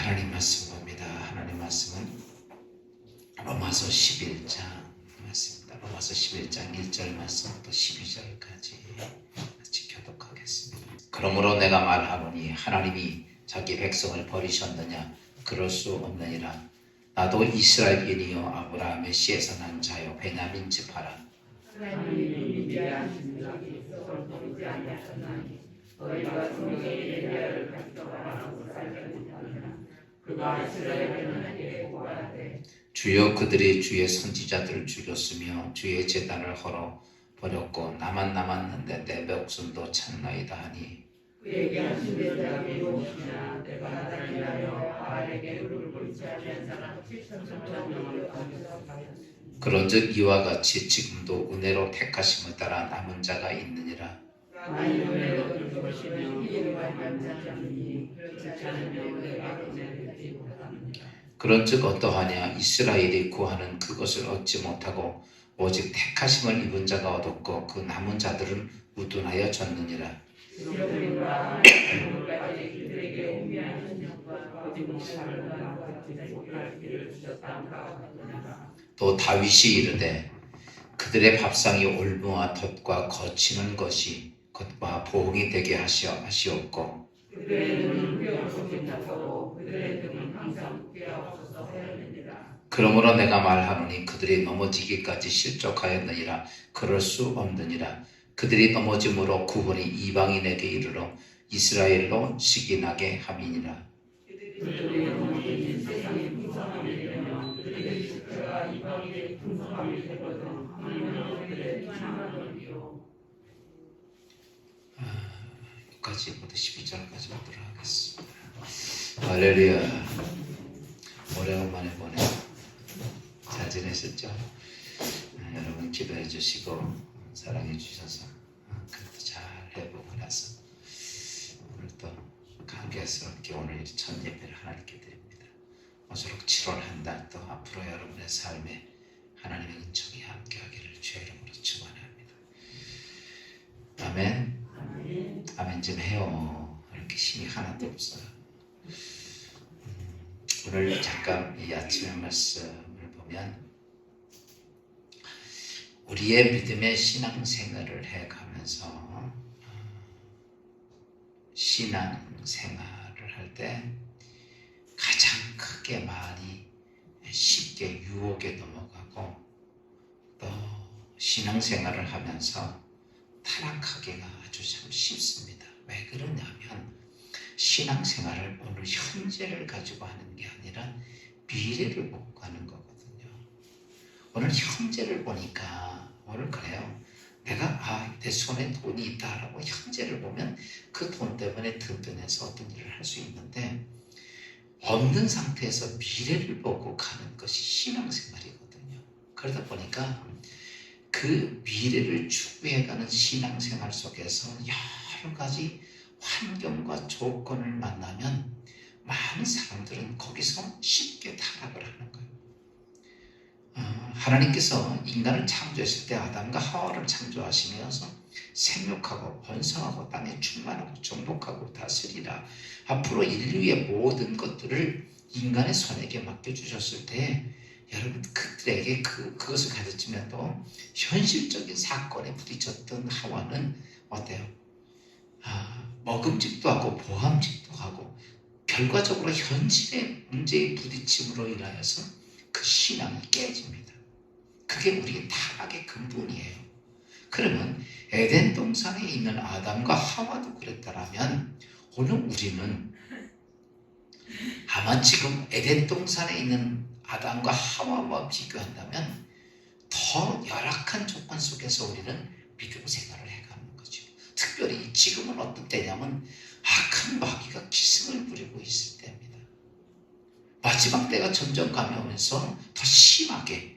하나님 말씀 봅니다. 하나님 말씀은 로마서 11장 말씀입니다. 로마서 11장 1절 말씀부터 12절까지 같이 교독하겠습니다. 그러므로 내가 말하노니 하나님이 자기 백성을 버리셨느냐? 그럴 수 없느니라. 나도 이스라엘인이요 아브라함의 씨에서 난 자요 베냐민 지파라. 하나님이 미래하신 적이 있어 보이지 아니하셨나니 너희가 성경의 예리를 가져와라고 살펴보느니라. 그가 이스라엘에게 보고하되 주여 그들이 주의 선지자들을 죽였으며 주의 제단을 헐어 버렸고 나만 남았는데 내 목숨도 찾나이다 하니 그에게 하신 대답이 무엇이냐. 내가 나를 위하여 바알에게 울고 있지 아니한 사람 7,000명을 가져가였으니 그런즉 이와 같이 지금도 은혜로 택하심을 따라 남은 자가 있느니라. 많이 은혜로 죽으시면 이유가 있지 않으니 그렇지 않으면 내가 은혜를 받지 못합니다. 그런즉 어떠하냐? 이스라엘이 구하는 그것을 얻지 못하고 오직 택하심을 입은 자가 얻었고 그 남은 자들은 우둔하여 졌느니라. 여러분과 하나님까지 그들에게 오미한 형과 거짓 못하는 같이 못할 길을 주셨다가 같으니라. 또 다윗이 이르되 그들의 밥상이 올무와 덫과 거치는 것이 겉과 보응이 되게 하시옵고 그들의 눈은 뼈없이 나고 그들의 등은 항상 뼈없어서 헤어내니라. 그러므로 내가 말하노니 그들이 넘어지기까지 실족하였느니라. 그럴 수 없느니라. 그들이 넘어짐으로 구원이 이방인에게 이르러 이스라엘로 시기나게 함이니라. 그들이 넘어진 세상의 풍성함이 되며 그들의 주체가 이방인의 풍성함이 되거든 하나님은 그들의 찬양하리요. 여기까지 모두 12절까지 보도록 하겠습니다. 할렐루야. 오래간만에 보네. 잘 지내셨죠? 여러분 기도해 주시고 사랑해 주셔서 그것도 잘 해보고 나서 오늘 또 감격스럽게 오늘 첫 예배를 하나님께 드립니다. 모쪼록 7월 한 달 또 앞으로 여러분의 삶에 하나님의 은총이 함께하기를 주의 이름으로 축원합니다. 아멘. 아멘 좀 해요. 이렇게 힘이 하나도 없어요. 오늘 잠깐 이 아침의 말씀을 보면 우리의 믿음의 신앙생활을 해가면서 신앙생활을 할 때 가장 크게 많이 쉽게 유혹에 넘어가고 또 신앙생활을 하면서 타락하기가 아주 참 쉽습니다. 왜 그러냐면 신앙생활을 오늘 현재를 가지고 하는 게 아니라 미래를 보고 하는 거거든요. 오늘 현재를 보니까 오늘 그래요. 내가 내 손에 돈이 있다라고 현재를 보면 그 돈 때문에 든든해서 어떤 일을 할 수 있는데 없는 상태에서 미래를 보고 가는 것이 신앙생활이거든요. 그러다 보니까 그 미래를 추구해가는 신앙생활 속에서 여러 가지 환경과 조건을 만나면 많은 사람들은 거기서 쉽게 타락을 하는 거예요. 하나님께서 인간을 창조했을 때 아담과 하와를 창조하시면서 생육하고 번성하고 땅에 충만하고 정복하고 다스리라. 앞으로 인류의 모든 것들을 인간의 손에게 맡겨주셨을 때 여러분 그들에게 그것을 가르치면 또 현실적인 사건에 부딪혔던 하와는 어때요? 먹음직도 하고 보암직도 하고 결과적으로 현실의 문제에 부딪힘으로 인하여서 그 신앙이 깨집니다. 그게 우리의 타락의 근본이에요. 그러면 에덴 동산에 있는 아담과 하와도 그랬다라면 오늘 우리는 아마 지금 에덴 동산에 있는 아담과 하와와 비교한다면 더 열악한 조건 속에서 우리는 믿음 생활을 해가는 거죠. 특별히 지금은 어떤 때냐면 악한 마귀가 기승을 부리고 있을 때입니다. 마지막 때가 점점 가면서 더 심하게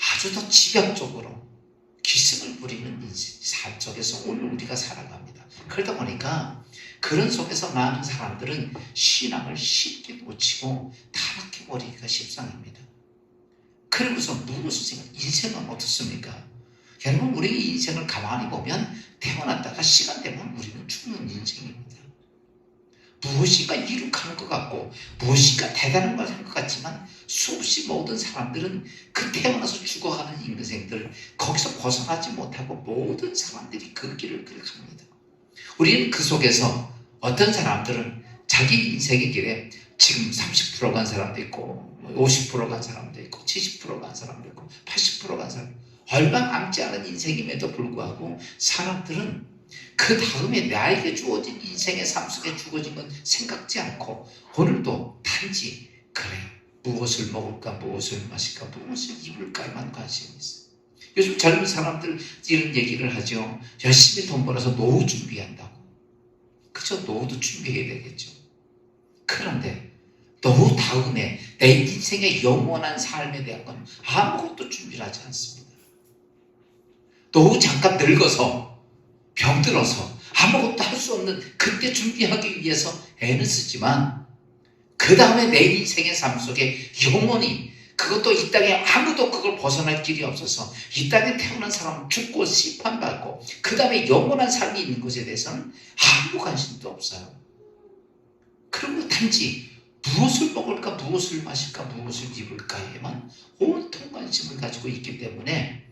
아주 더 집약적으로 기승을 부리는 삶 속에서 오늘 우리가 살아갑니다. 그러다 보니까 그런 속에서 많은 사람들은 신앙을 쉽게 놓치고 타락해버리기가 십상입니다. 그러고서 무엇을 생각? 인생은 어떻습니까? 여러분 우리 인생을 가만히 보면 태어났다가 시간 되면 우리는 죽는 인생입니다. 무엇인가 이룩하는 것 같고 무엇인가 대단한 걸 한 것 같지만 수없이 모든 사람들은 그 태어나서 죽어가는 인생들 거기서 벗어나지 못하고 모든 사람들이 그 길을 걸어갑니다. 우리는 그 속에서 어떤 사람들은 자기 인생의 길에 지금 30% 간 사람도 있고 50% 간 사람도 있고 70% 간 사람도 있고 80% 간 사람, 얼마 남지 않은 인생임에도 불구하고 사람들은 그 다음에 나에게 주어진 인생의 삶 속에 주어진 건 생각지 않고 오늘도 단지 그래 무엇을 먹을까 무엇을 마실까 무엇을 입을까에만 관심이 있어요. 요즘 젊은 사람들 이런 얘기를 하죠. 열심히 돈 벌어서 노후 준비한다고. 그저 노후도 준비해야 되겠죠. 그런데 노후 다음에 내 인생의 영원한 삶에 대한 건 아무것도 준비를 하지 않습니다. 노후 잠깐 늙어서 병들어서 아무것도 할 수 없는 그때 준비하기 위해서 애는 쓰지만 그 다음에 내 인생의 삶 속에 영원히 그것도 이 땅에 아무도 그걸 벗어날 길이 없어서 이 땅에 태어난 사람은 죽고 심판받고 그 다음에 영원한 삶이 있는 것에 대해서는 아무 관심도 없어요. 그리고 단지 무엇을 먹을까 무엇을 마실까 무엇을 입을까에만 온통 관심을 가지고 있기 때문에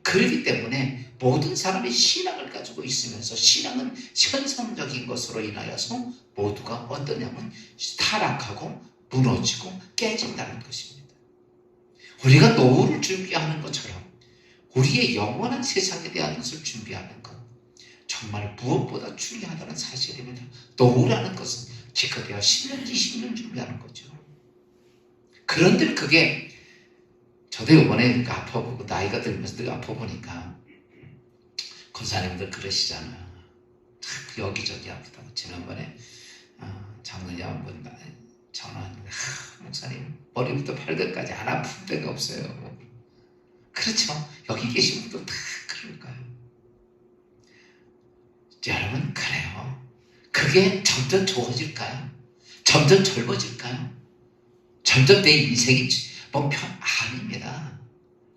그렇기 때문에 모든 사람이 신앙을 가지고 있으면서 신앙은 현상적인 것으로 인하여서 모두가 어떠냐면 타락하고 무너지고 깨진다는 것입니다. 우리가 노후를 준비하는 것처럼 우리의 영원한 세상에 대한 것을 준비하는 것 정말 무엇보다 중요하다는 사실입니다. 노후라는 것은 기껏해야 10년, 20년 준비하는 거죠. 그런데 그게 저도 이번에 아파보고 나이가 들면서 늘 아파보니까 권사님들 그러시잖아요. 여기저기 아프다고. 지난번에 장로님 한번 전화하는데 목사님 머리부터 발끝까지 안 아픈 데가 없어요. 그렇죠. 여기 계신 분도 다 그럴 거예요. 여러분 그래요. 그게 점점 좋아질까요? 점점 젊어질까요? 점점 내 인생이 아닙니다.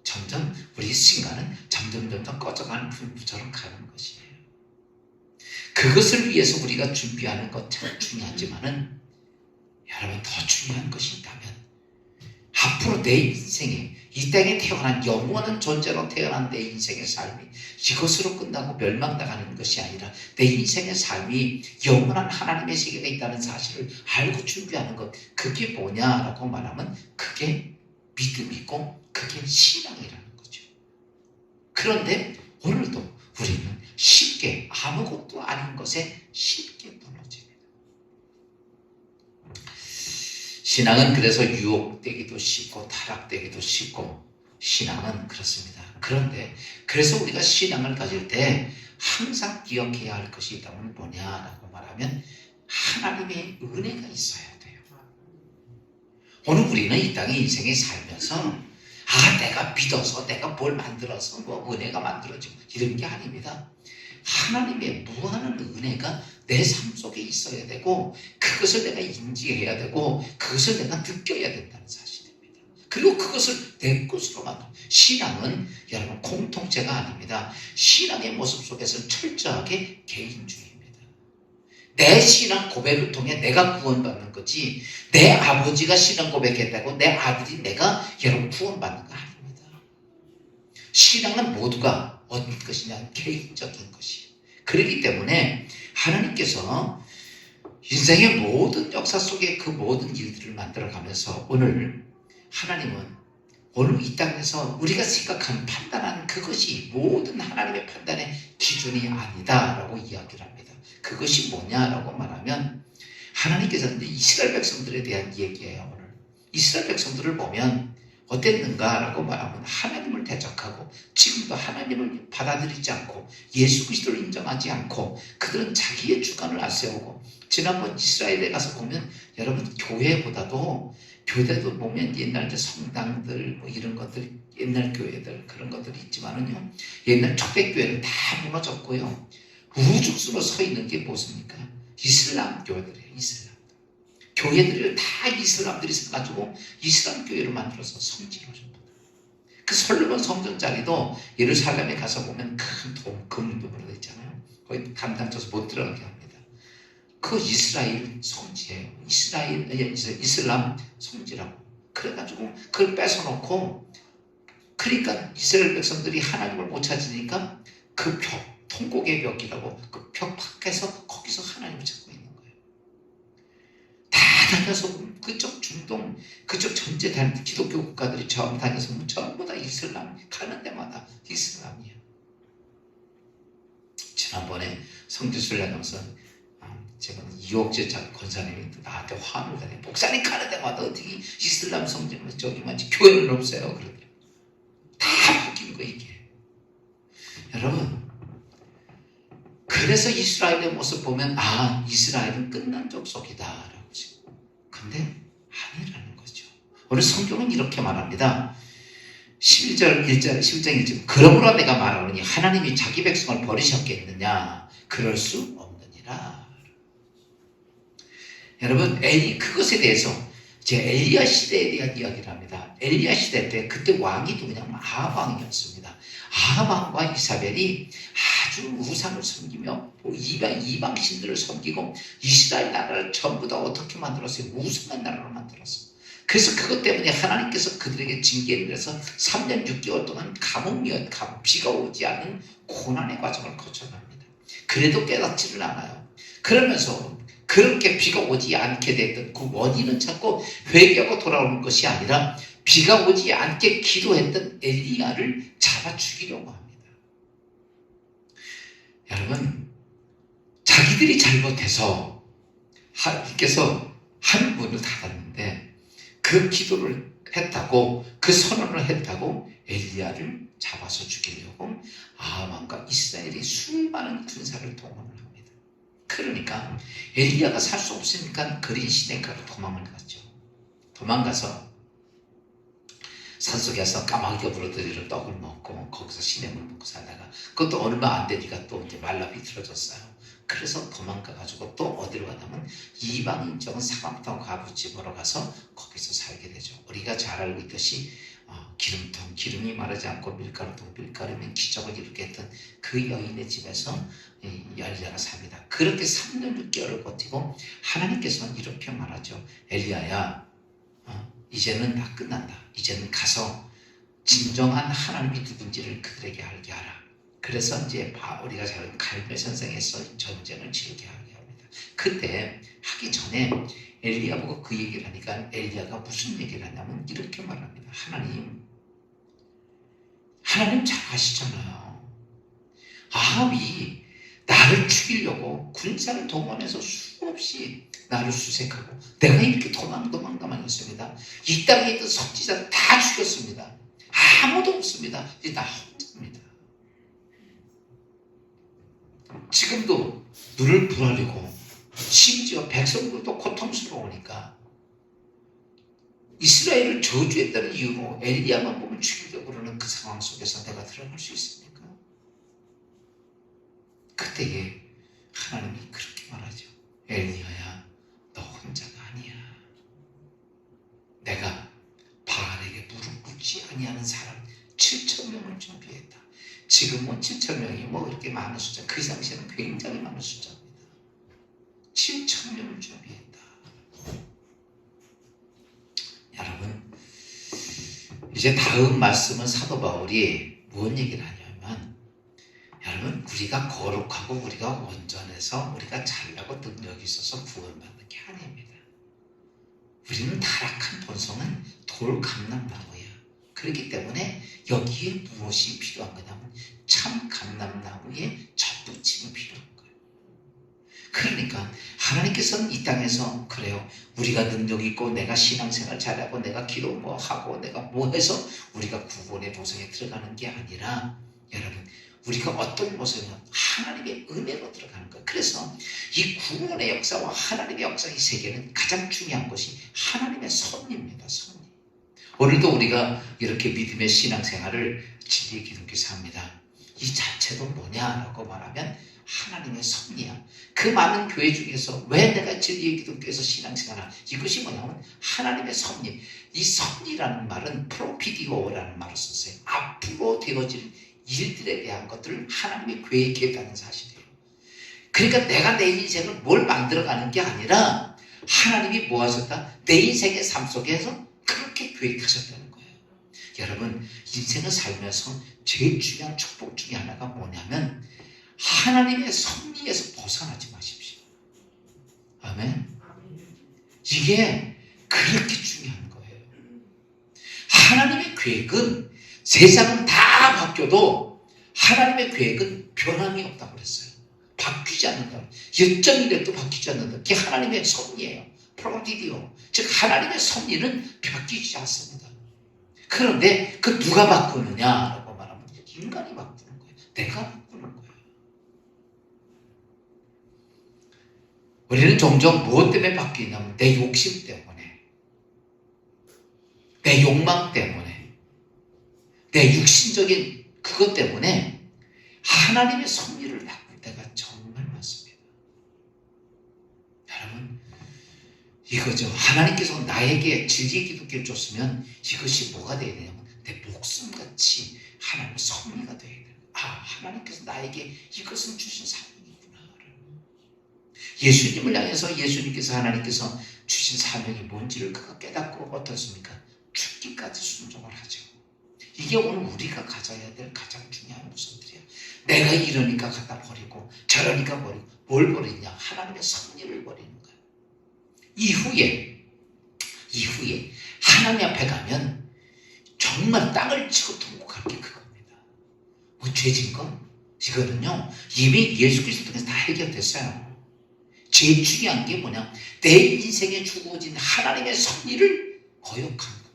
점점 우리 신간은 점점 꺼져가는 불부처럼 가는 것이에요. 그것을 위해서 우리가 준비하는 것 참 중요하지만은 여러분 더 중요한 것이 있다면 앞으로 내 인생에 이 땅에 태어난 영원한 존재로 태어난 내 인생의 삶이 이것으로 끝나고 멸망당하는 것이 아니라 내 인생의 삶이 영원한 하나님의 세계에 있다는 사실을 알고 준비하는 것 그게 뭐냐라고 말하면 그게 믿음이고 그게 신앙이라는 거죠. 그런데 오늘도 우리는 쉽게 아무것도 아닌 것에 쉽게 무너집니다. 신앙은 그래서 유혹되기도 쉽고 타락되기도 쉽고 신앙은 그렇습니다. 그런데 그래서 우리가 신앙을 가질 때 항상 기억해야 할 것이 있다면 뭐냐라고 말하면 하나님의 은혜가 있어야 돼요. 오늘 우리는 이 땅에 인생에 살면서 내가 믿어서 내가 뭘 만들어서 뭐 은혜가 만들어지고 이런 게 아닙니다. 하나님의 무한한 은혜가 내 삶 속에 있어야 되고 그것을 내가 인지해야 되고 그것을 내가 느껴야 된다는 사실입니다. 그리고 그것을 내 것으로 만들어. 신앙은 여러분 공통체가 아닙니다. 신앙의 모습 속에서는 철저하게 개인주의입니다. 내 신앙 고백을 통해 내가 구원받는 거지 내 아버지가 신앙 고백했다고 내 아들이 내가 여러분 구원받는 거 아닙니다. 신앙은 모두가 어떤 것이냐 개인적인 것이에요. 그렇기 때문에 하나님께서 인생의 모든 역사 속에 그 모든 일들을 만들어가면서 오늘 하나님은 오늘 이 땅에서 우리가 생각하는 판단하는 그것이 모든 하나님의 판단의 기준이 아니다라고 이야기를 합니다. 그것이 뭐냐라고 말하면 하나님께서 이스라엘 백성들에 대한 얘기예요. 오늘 이스라엘 백성들을 보면 어땠는가라고 말하면 하나님을 대적하고 지금도 하나님을 받아들이지 않고 예수 그리스도를 인정하지 않고 그들은 자기의 주관을 앞세우고 지난번 이스라엘에 가서 보면 여러분 교회보다도 교회도 보면 옛날 성당들 뭐 이런 것들 옛날 교회들 그런 것들이 있지만은요 옛날 초대교회는 다 무너졌고요 우죽수로 서 있는 게 무엇입니까? 이슬람 교회들이에요. 이슬람 교회들을 다 이슬람들이 서가지고 이슬람 교회를 만들어서 성지로 줍니다. 그 솔로몬 성전 자리도 예루살렘에 가서 보면 큰 금으로 되어 있잖아요. 거의 담당쳐서 못 들어가게 합니다. 그 이슬람 이스라엘 성지예요. 이슬람 성지라고. 그래가지고 그걸 뺏어놓고, 그러니까 이스라엘 백성들이 하나님을 못 찾으니까 그 벽, 통곡의 벽이라고, 그 벽 밖에서 거기서 하나님을 찾고 있는 거예요. 다 다녀서 그쪽 중동, 그쪽 전체 기독교 국가들이 처음 다녀서 전부 다 이슬람, 가는 데마다 이슬람이에요. 지난번에 성지순례하면서 제가 이옥재 권사님이 나한테 화를 내요. 목사님 가는 데마다 어떻게 이슬람 성지는 저기만 교회는 없어요. 그러더라고요. 다 바뀐 거 이게. 여러분, 그래서 이스라엘의 모습 보면 이스라엘은 끝난 족속이다 라고 지금. 근데 아니라는 거죠. 오늘 성경은 이렇게 말합니다. 11장 1절 그러므로 내가 말하노니 하나님이 자기 백성을 버리셨겠느냐? 그럴 수 없느니라. 여러분, 그것에 대해서 제 엘리야 시대에 대한 이야기를 합니다. 엘리야 시대 때 그때 왕이 누구냐면 아합 왕이었습니다. 아합 왕과 이사벨이 아주 우상을 섬기며 이방 신들을 섬기고 이스라엘 나라를 전부 다 어떻게 만들었어요? 우상한 나라로 만들었어요. 그래서 그것 때문에 하나님께서 그들에게 징계를 내서 3년 6개월 동안 비가 오지 않은 고난의 과정을 거쳐갑니다. 그래도 깨닫지를 않아요. 그러면서 그렇게 비가 오지 않게 됐던 그 원인은 자꾸 회개하고 돌아오는 것이 아니라 비가 오지 않게 기도했던 엘리야를 잡아 죽이려고 합니다. 여러분, 자기들이 잘못해서 하나님께서 하늘 문을 닫았는데 그 기도를 했다고, 그 선언을 했다고 엘리야를 잡아서 죽이려고 아합 왕과 이스라엘이 수많은 군사를 동원을 합니다. 그러니까 엘리야가 살 수 없으니까 그린 시내가로 도망을 갔죠. 도망가서 산속에서 까마귀가 불어들이는 떡을 먹고 거기서 시냇물 먹고 살다가 그것도 얼마 안 되니까 또 이제 말라 비틀어졌어요. 그래서 도망가가지고 또 어디로 가냐면 이방인적인 사막동 가부집으로 가서 거기서 살게 되죠. 우리가 잘 알고 있듯이 기름통, 기름이 마르지 않고 밀가루통, 밀가루면 기적을 이루게 했던 그 여인의 집에서 엘리야가 삽니다. 그렇게 3년 6개월을 버티고 하나님께서는 이렇게 말하죠. 엘리야야, 이제는 다 끝난다. 이제는 가서 진정한 하나님이 누군지를 그들에게 알게 하라. 그래서 이제 우리가 잘 아는 갈멜산성에서 전쟁을 치르게 하게 합니다. 그때 하기 전에 엘리야 보고 그 얘기를 하니까 엘리야가 무슨 얘기를 하냐면 이렇게 말합니다. 하나님 잘 아시잖아요. 아합이 나를 죽이려고 군사를 동원해서 수없이 나를 수색하고 내가 이렇게 도망다녔습니다. 이 땅에 있던 선지자 다 죽였습니다. 아무도 없습니다. 이제 나 혼자입니다. 지금도 눈을 부라리고 심지어 백성들도 고통스러우니까 이스라엘을 저주했다는 이유로 엘리야만 보면 죽이려고 그러는 그 상황 속에서 내가 들어갈 수 있습니까? 그때에 하나님이 그렇게 말하죠. 엘리야야, 너 혼자가 아니야. 내가 바알에게 무릎 꿇지 아니하는 사람 7,000명을 준비했다. 지금은 7,000명이 뭐 이렇게 많은 숫자, 그 당시에는 굉장히 많은 숫자입니다. 7,000명을 준비했다. 여러분, 이제 다음 말씀은 사도 바울이 무슨 얘기를 하냐면, 여러분, 우리가 거룩하고 우리가 온전해서 우리가 잘나고 능력이 있어서 구원받는 게 아닙니다. 우리는 타락한 본성은 돌감람나무야. 그렇기 때문에 여기에 무엇이 필요한 거냐면 참 감람나무에 젖붙임이 필요한 거예요. 그러니까 하나님께서는 이 땅에서 그래요. 우리가 능력 있고 내가 신앙생활 잘하고 내가 기도 뭐 하고 내가 뭐 해서 우리가 구원의 보석에 들어가는 게 아니라 여러분, 우리가 어떤 모습이냐 하나님의 은혜로 들어가는 거예요. 그래서 이 구원의 역사와 하나님의 역사 이 세계는 가장 중요한 것이 하나님의 섭리입니다. 섭리. 오늘도 우리가 이렇게 믿음의 신앙생활을 진리의 기독교에서 합니다. 이 자체도 뭐냐라고 말하면 하나님의 섭리야. 그 많은 교회 중에서 왜 내가 진리의 기독교에서 신앙생활을 하나? 이것이 뭐냐면 하나님의 섭리. 이 섭리라는 말은 프로피디오라는 말을 썼어요. 앞으로 되어질 일들에 대한 것들을 하나님이 계획했다는 사실이에요. 그러니까 내가 내 인생을 뭘 만들어가는 게 아니라 하나님이 뭐 하셨다? 내 인생의 삶 속에서 그렇게 계획하셨다는 거예요. 여러분, 인생을 살면서 제일 중요한 축복 중에 하나가 뭐냐면 하나님의 섭리에서 벗어나지 마십시오. 아멘. 이게 그렇게 중요한 거예요. 하나님의 계획은 세상은 다 바뀌어도 하나님의 계획은 변함이 없다고 그랬어요. 바뀌지 않는다. 0.1도 바뀌지 않는다. 그게 하나님의 섭리예요. 프로디디오. 즉 하나님의 섭리는 바뀌지 않습니다. 그런데 그 누가 바꾸느냐라고 말하면 인간이 바꾸는 거예요. 내가 바꾸는 거예요. 우리는 종종 무엇 때문에 바뀌냐면 내 욕심 때문에, 내 욕망 때문에, 내 육신적인 그것 때문에 하나님의 섭리를 바꿀 때가 정말 많습니다. 여러분, 이거죠. 하나님께서 나에게 진리의 기독교를 줬으면 이것이 뭐가 되어야 되냐면 내 목숨같이 하나님의 섭리가 되어야 돼요. 하나님께서 나에게 이것은 주신 사명이구나. 예수님을 향해서 예수님께서 하나님께서 주신 사명이 뭔지를 그가 깨닫고 어떻습니까? 죽기까지 순종을 하죠. 이게 오늘 우리가 가져야 될 가장 중요한 모습들이야. 내가 이러니까 갖다 버리고 저러니까 버리고 뭘 버리냐? 하나님의 섭리를 버리는 거야. 이후에 하나님 앞에 가면 정말 땅을 치고 통곡할 게 그겁니다. 뭐 죄진 거? 이거는요 이미 예수 그리스도 통해서 다 해결됐어요. 제일 중요한 게 뭐냐? 내 인생에 주어진 하나님의 섭리를 거역한 것,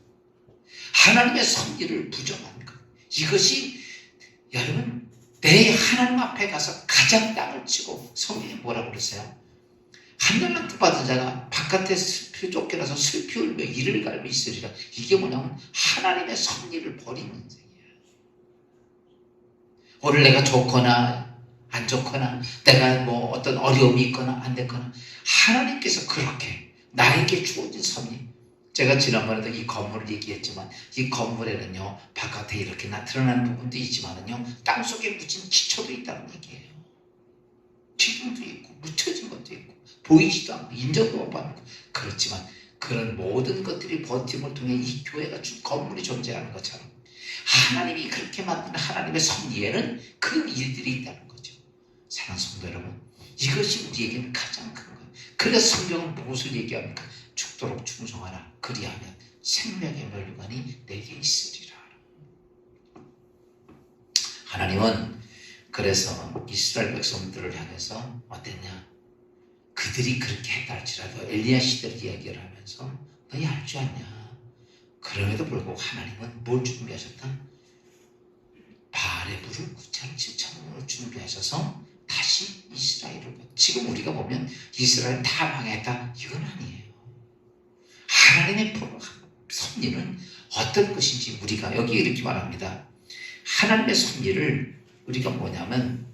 하나님의 섭리를 부정한 것. 이것이 여러분 내 하나님 앞에 가서 가장 땅을 치고 성경에 뭐라고 그랬어요? 한 달란트 받은 자가 바깥에 슬피 쫓겨나서 슬피 울며 이를 갈고 있으리라. 이게 뭐냐면 하나님의 섭리를 버린 인생이에요. 오늘 내가 좋거나 안 좋거나 내가 뭐 어떤 어려움이 있거나 안 됐거나 하나님께서 그렇게 나에게 주어진 섭리. 제가 지난번에도 이 건물을 얘기했지만 이 건물에는요 바깥에 이렇게 나타나는 부분도 있지만은요 땅속에 묻힌 기초도 있다는 얘기예요. 기둥도 있고 묻혀진 것도 있고 보이지도 않고 인정도 못 받고 그렇지만 그런 모든 것들이 버팀을 통해 이 교회가 건물이 존재하는 것처럼 하나님이 그렇게 만든 하나님의 섭리에는 그 일들이 있다는 거죠. 사랑하는 성도 여러분, 이것이 우리에게는 가장 큰 거예요. 그래서 성경은 무엇을 얘기합니까? 죽도록 충성하라. 그리하면 생명의 멸류관이 내게 있으리라. 하나님은 그래서 이스라엘 백성들을 향해서 어땠냐? 그들이 그렇게 했다 할지라도 엘리야 시대를 이야기를 하면서 너희 알 줄 아냐? 그럼에도 불구하고 하나님은 뭘 준비하셨다? 바알의 불을 9,700원을 준비하셔서 다시 이스라엘을 지금 우리가 보면 이스라엘 다 망했다 이건 아니에요. 하나님의 섭리는 어떤 것인지 우리가 여기 이렇게 말합니다. 하나님의 섭리를 우리가 뭐냐면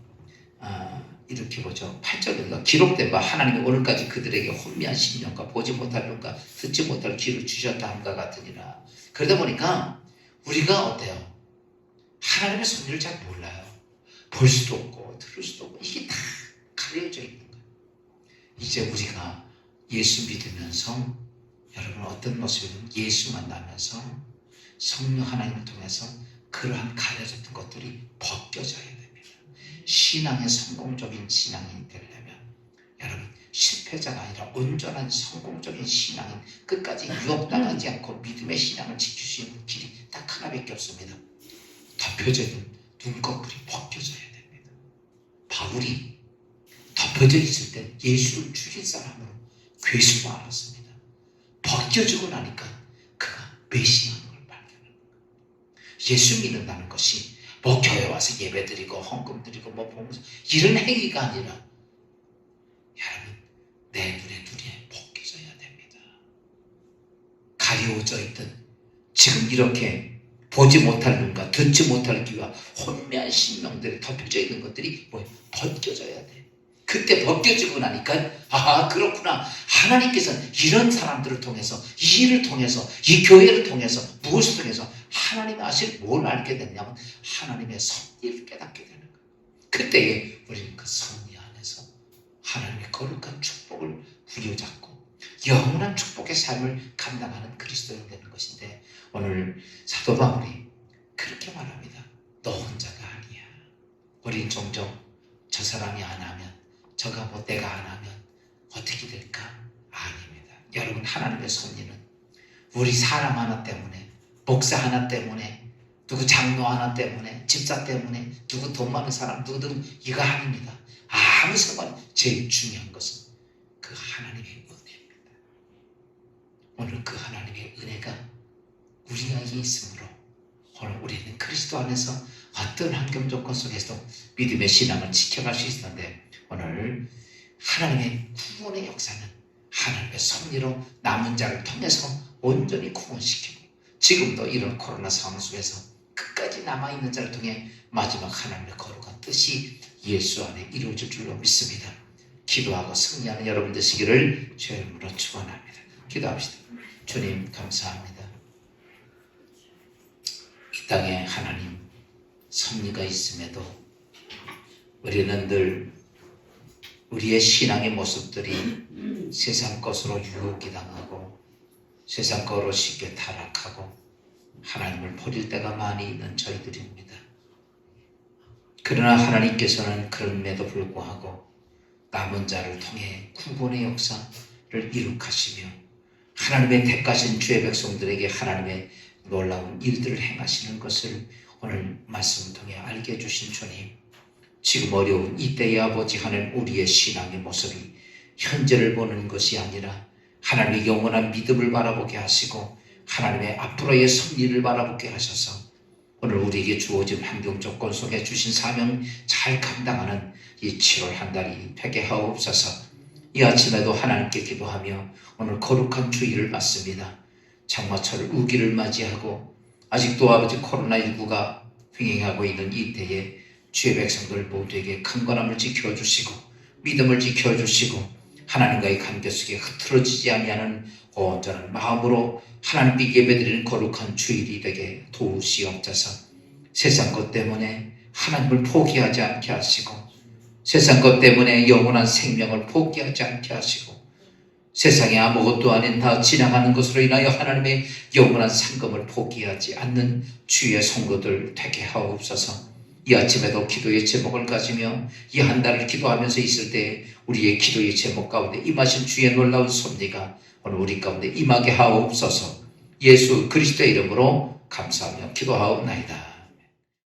이렇게 보죠. 8절에 기록된 바 하나님이 오늘까지 그들에게 혼미한 심령과 보지 못할 눈과 듣지 못할 귀를 주셨다 함과 같으니라. 그러다 보니까 우리가 어때요? 하나님의 섭리를 잘 몰라요. 볼 수도 없고 들을 수도 없고 이게 다 가려져 있는 거예요. 이제 우리가 예수 믿으면서 여러분 어떤 모습이든 예수 만나면서 성령 하나님을 통해서 그러한 가려졌던 것들이 벗겨져야 됩니다. 신앙의 성공적인 신앙인이 되려면 여러분 실패자가 아니라 온전한 성공적인 신앙인 끝까지 유혹당하지 않고 믿음의 신앙을 지킬 수 있는 길이 딱 하나밖에 없습니다. 덮여져 있는 눈꺼풀이 벗겨져야 됩니다. 바울이 덮여져 있을 때 예수를 죽인 사람으로 괴수로 알았습니다. 벗겨지고 나니까 그가 메시아인 걸 발견합니다. 예수 믿는다는 것이 뭐 교회 와서 예배 드리고 헌금 드리고 뭐 보면서 이런 행위가 아니라 여러분 내 눈에 벗겨져야 됩니다. 가려져 있던 지금 이렇게 보지 못할 눈과 듣지 못할 귀와 혼미한 심령들이 덮여져 있는 것들이 벗겨져야 돼. 그때 벗겨지고 나니까 그렇구나. 하나님께서는 이런 사람들을 통해서 이 일을 통해서 이 교회를 통해서 무엇을 통해서 하나님의 아실 뭘 알게 됐냐면 하나님의 섭리를 깨닫게 되는 거예요. 그때에 우리는 그 섭리 안에서 거룩한 축복을 부여잡고 영원한 축복의 삶을 감당하는 그리스도인이 되는 것인데, 오늘 사도 바울이 그렇게 말합니다. 너 혼자가 아니야. 우린 종종 저 사람이 안 하면, 저가 뭐 내가 안 하면 어떻게 될까? 아닙니다. 여러분, 하나님의 섭리는 우리 사람 하나 때문에, 목사 하나 때문에, 누구 장로 하나 때문에, 집사 때문에, 누구 돈 많은 사람, 누구든 이거 아닙니다. 아무 상관, 제일 중요한 것은 그 하나님의 은혜입니다. 오늘 그 하나님의 은혜가 우리에게 있으므로 오늘 우리는 그리스도 안에서 어떤 환경 조건 속에서도 믿음의 신앙을 지켜갈 수 있었는데, 오늘 하나님의 구원의 역사는 하나님의 섭리로 남은 자를 통해서 온전히 구원시키고, 지금도 이런 코로나 상황 속에서 끝까지 남아있는 자를 통해 마지막 하나님의 거룩한 뜻이 예수 안에 이루어질 줄로 믿습니다. 기도하고 승리하는 여러분 되시기를 주의 이름으로 축원합니다. 기도합시다. 주님, 감사합니다. 이 땅에 하나님 섭리가 있음에도 우리는 늘 우리의 신앙의 모습들이 세상 것으로 유혹이 당하고 세상 것으로 쉽게 타락하고 하나님을 버릴 때가 많이 있는 저희들입니다. 그러나 하나님께서는 그럼에도 불구하고 남은 자를 통해 구원의 역사를 이룩하시며 하나님의 택하신 주의 백성들에게 하나님의 놀라운 일들을 행하시는 것을 오늘 말씀을 통해 알게 해주신 주님, 지금 어려운 이때의 아버지 하나님, 우리의 신앙의 모습이 현재를 보는 것이 아니라 하나님의 영원한 믿음을 바라보게 하시고 하나님의 앞으로의 섭리를 바라보게 하셔서 오늘 우리에게 주어진 환경 조건 속에 주신 사명 잘 감당하는 이 7월 한 달이 되게 하옵소서. 이 아침에도 하나님께 기도하며 오늘 거룩한 주일을 맞습니다. 장마철 우기를 맞이하고 아직도 아버지 코로나19가 횡행하고 있는 이때에 주의 백성들 모두에게 강건함을 지켜주시고 믿음을 지켜주시고 하나님과의 관계 속에 흐트러지지 아니하는 온전한 마음으로 하나님께 예배드리는 거룩한 주일이 되게 도우시옵소서. 세상 것 때문에 하나님을 포기하지 않게 하시고 세상 것 때문에 영원한 생명을 포기하지 않게 하시고 세상에 아무것도 아닌 다 지나가는 것으로 인하여 하나님의 영원한 상급을 포기하지 않는 주의 성도들 되게 하옵소서. 이 아침에도 기도의 제목을 가지며 이 한 달을 기도하면서 있을 때 우리의 기도의 제목 가운데 임하신 주의 놀라운 섭리가 오늘 우리 가운데 임하게 하옵소서. 예수 그리스도의 이름으로 감사하며 기도하옵나이다.